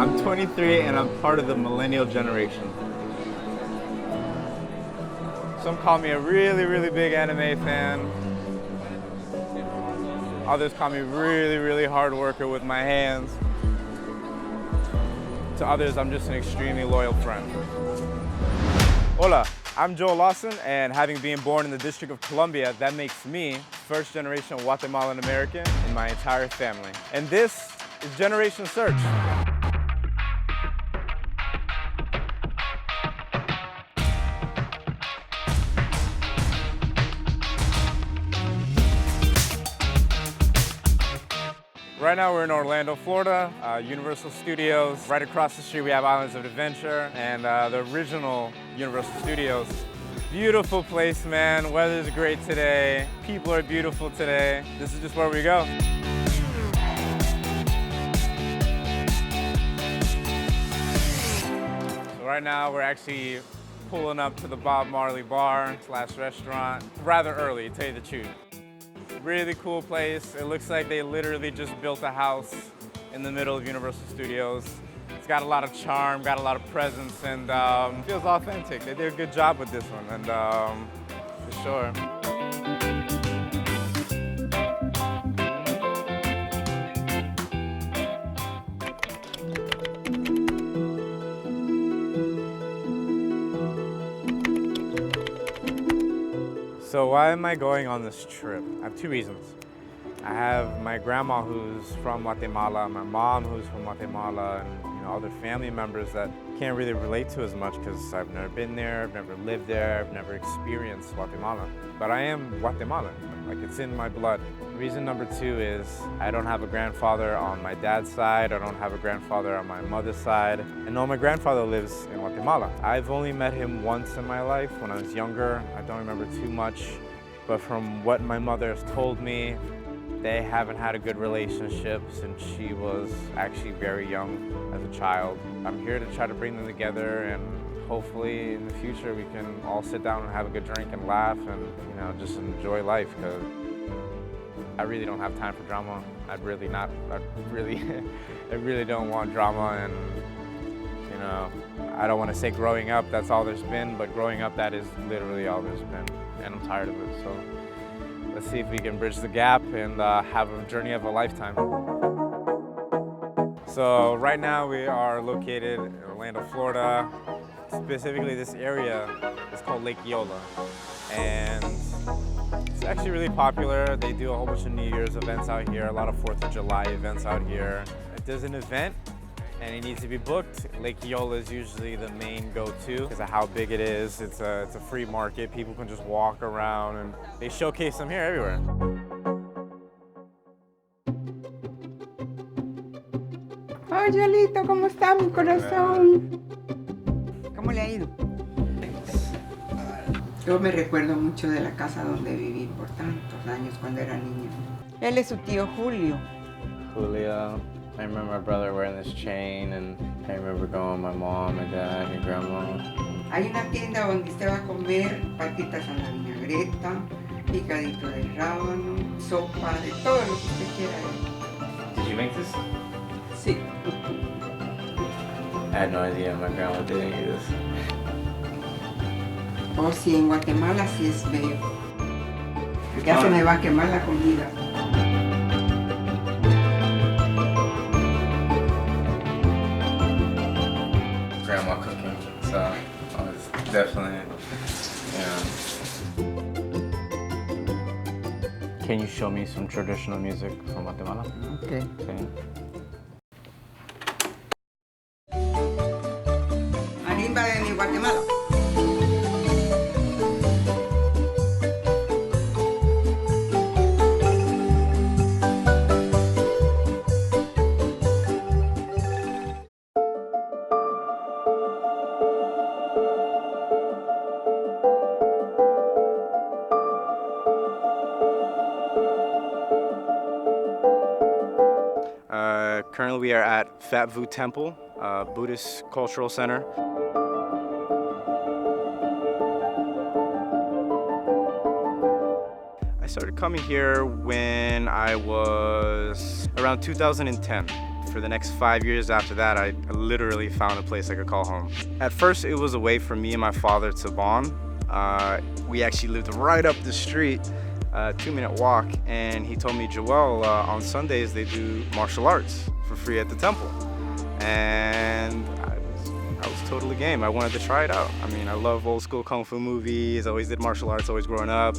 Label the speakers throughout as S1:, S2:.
S1: I'm 23 and I'm part of the millennial generation. Some call me a really big anime fan. Others call me really hard worker with my hands. To others, I'm just an extremely loyal friend. Hola, I'm Joel Lawson, and having been born in the District of Columbia, that makes me first generation Guatemalan American in my entire family. And this is Generation Search. Right now we're in Orlando, Florida, Universal Studios. Right across the street we have Islands of Adventure and the original Universal Studios. Beautiful place, man. Weather's great today. People are beautiful today. This is just where we go. So right now we're actually pulling up to the Bob Marley bar / restaurant. Rather early, to tell you the truth. Really cool place. It looks like they literally just built a house in the middle of Universal Studios. It's got a lot of charm, got a lot of presence, and feels authentic. They did a good job with this one, and for sure. So why am I going on this trip? I have two reasons. I have my grandma who's from Guatemala, my mom who's from Guatemala, and other family members that can't really relate to as much because I've never been there, I've never lived there, I've never experienced Guatemala. But I am Guatemalan, like it's in my blood. Reason number two is I don't have a grandfather on my dad's side, I don't have a grandfather on my mother's side, and no, my grandfather lives in Guatemala. I've only met him once in my life when I was younger. I don't remember too much, but from what my mother has told me, they haven't had a good relationship since she was actually very young as a child. I'm here to try to bring them together, and hopefully in the future we can all sit down and have a good drink and laugh and just enjoy life, because I really don't have time for drama. I really don't want drama, and I don't want to say growing up that's all there's been, but growing up that is literally all there's been, and I'm tired of it. So let's see if we can bridge the gap and have a journey of a lifetime. So right now we are located in Orlando, Florida. Specifically this area is called Lake Eola. And it's actually really popular. They do a whole bunch of New Year's events out here, a lot of 4th of July events out here. If there's an event and it needs to be booked, Lake Eola is usually the main go-to because of how big it is. It's a free market. People can just walk around, and they showcase them here everywhere.
S2: Hola, Yolito, ¿cómo está mi corazón? ¿Cómo le ha ido? Yo me recuerdo mucho de la casa donde viví por tantos años cuando era niña. Él es su tío Julio.
S1: Julio. I remember my brother wearing this chain, and I remember going with my mom, my dad, my grandma.
S2: Hay una tienda donde usted va a comer patitas a la vinagreta, picadito de rábano, sopa, de todo lo que usted quiera.
S1: Did you make this?
S2: Sí.
S1: I had no idea my grandma did any of this.
S2: Oh, sí, en Guatemala sí es bello. Ya se me va a quemar la comida.
S1: Grandma cooking, so I was definitely, Can you show me some traditional music from Guatemala?
S2: Okay. Marimba de mi Guatemala.
S1: Currently we are at Phat Vu Temple, Buddhist Cultural Center. I started coming here when I was around 2010.
S3: For the next 5 years after that, I literally found a place I could call home. At first, it was a way for me and my father to bond. We actually lived right up the street, a 2-minute walk, and he told me, Joel, on Sundays they do martial arts for free at the temple. And I was totally game. I wanted to try it out. I mean, I love old school kung fu movies, always did martial arts, always growing up.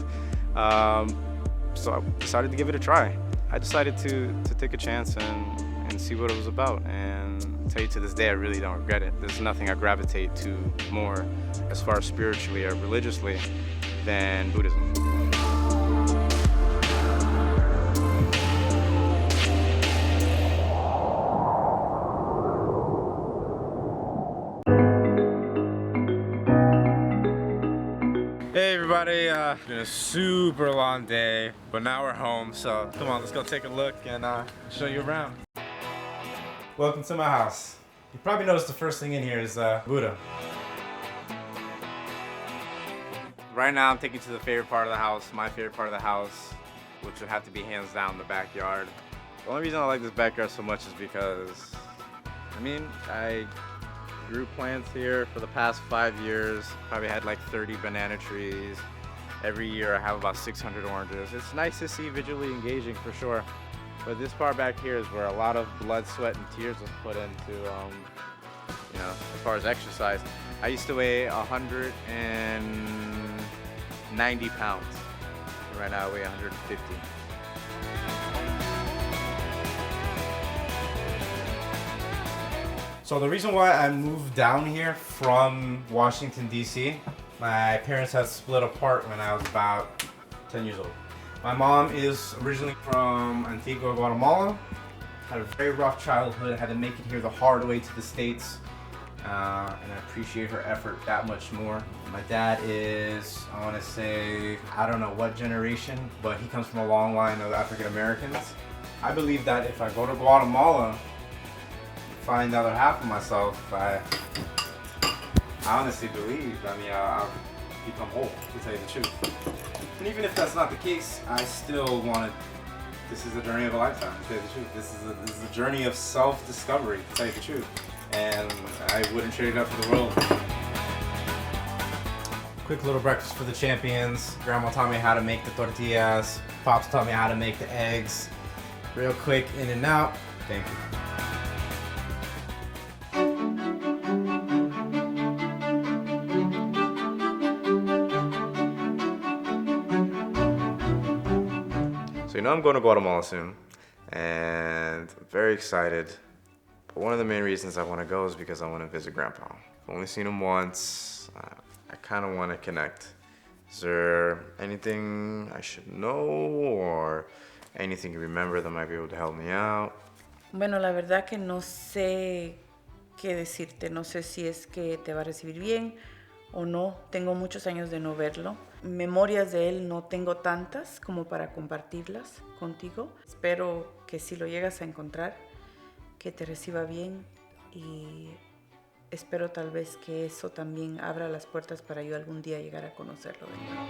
S3: So I decided to give it a try. I decided to take a chance and see what it was about. And I'll tell you, to this day, I really don't regret it. There's nothing I gravitate to more as far as spiritually or religiously than Buddhism.
S1: Hey everybody, it's been a super long day, but now we're home, so come on, let's go take a look and show you around. Welcome to my house. You probably noticed the first thing in here is Buddha. Right now I'm taking you to the favorite part of the house, my favorite part of the house, which would have to be hands down the backyard. The only reason I like this backyard so much is because, I grew plants here for the past 5 years. Probably had like 30 banana trees. Every year I have about 600 oranges. It's nice to see, visually engaging for sure. But this part back here is where a lot of blood, sweat, and tears was put into, as far as exercise. I used to weigh 190 pounds. And right now I weigh 150. So the reason why I moved down here from Washington, D.C., my parents had split apart when I was about 10 years old. My mom is originally from Antigua, Guatemala, had a very rough childhood, had to make it here the hard way to the States, and I appreciate her effort that much more. My dad is, I want to say, I don't know what generation, but he comes from a long line of African Americans. I believe that if I go to Guatemala, find the other half of myself, I honestly believe, I'll become whole, to tell you the truth. And even if that's not the case, I still want to, this is a journey of a lifetime, to tell you the truth. This is a journey of self-discovery, to tell you the truth. And I wouldn't trade it up for the world. Quick little breakfast for the champions. Grandma taught me how to make the tortillas. Pops taught me how to make the eggs. Real quick, in and out. Thank you. So I'm going to Guatemala soon, and I'm very excited. But one of the main reasons I want to go is because I want to visit Grandpa. I've only seen him once. I kind of want to connect. Is there anything I should know or anything you remember that might be able to help me out?
S4: Bueno, la verdad que no sé qué decirte. No sé si es que te va a recibir bien o no. Tengo muchos años de no verlo. Memorias de él no tengo tantas como para compartirlas contigo. Espero que si lo llegas a encontrar, que te reciba bien, y espero tal vez que eso también abra las puertas para yo algún día llegar a conocerlo de nuevo.